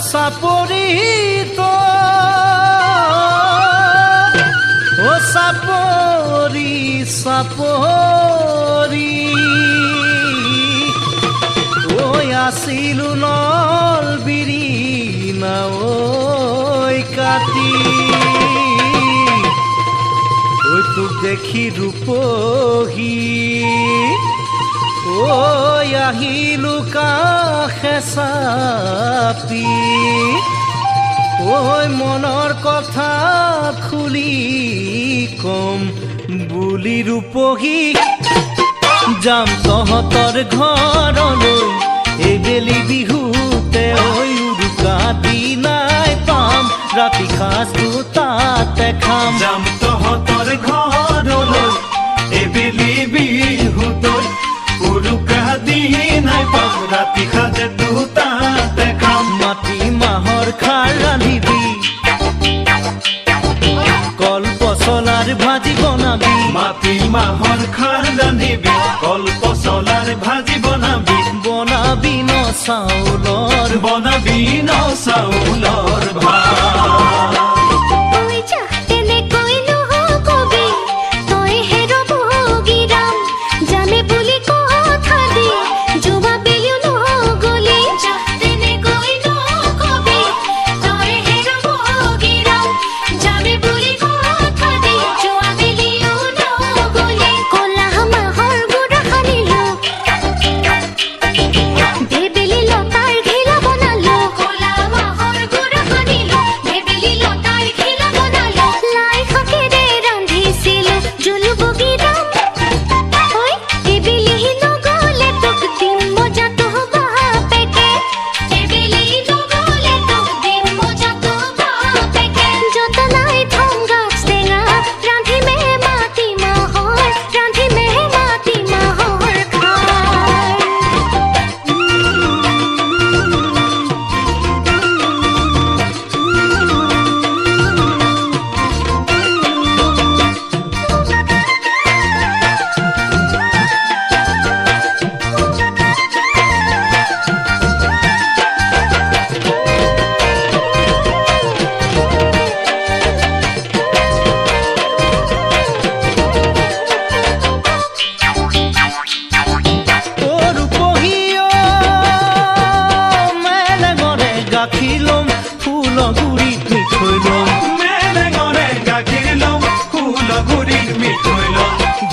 চাপৰিত ও চাপৰি চাপৰি ঐ আছিলো নল বিৰি নাৱৈ কাটি ঐ তোক দেখি ৰূপহী ঐ আহিলো কাষে চাপি ঐ মনৰ কথা খুলি কম বুলি ৰূপহী যাম তহঁতৰ ঘৰলৈ এইবেলি বিহুতে ঐ উৰুকা দিনাই পাম ৰাতি সাঁজটো তাতে খাম যাম তহঁতৰ ঘৰলৈ এইবেলি বিহুতে উৰুকা দিনাই পাম ৰাতি সাঁজটো তাতে খাম মাটি মাহৰ খাৰ ৰান্ধিবি কল পচলাৰ ভাজি বনাবি মাটি মাহৰ খাৰ ৰান্ধিবি কল পচলাৰ ভাজি বনাবি বনাবি ন চাউলৰ ভাত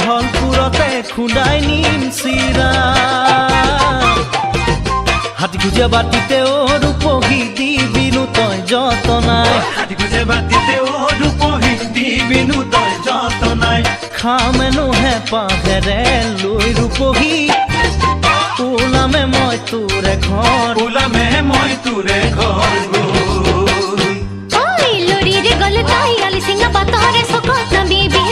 ঢলপুৰতে খুন্দাই নিম চিৰা হাতী গুজে বাটিতে ৰূপহী দিবিনো তই যতনাই হাতী গুজে বাটিতে ৰূপহী দিবিনো তই যতনাই খামেনো হেঁপাহেৰে লৈ ৰূপহী ওলামে মই তোৰে ঘৰ লৰিৰে গ'লে তাই আলি চিঙা পাতৰে চকত নামিবি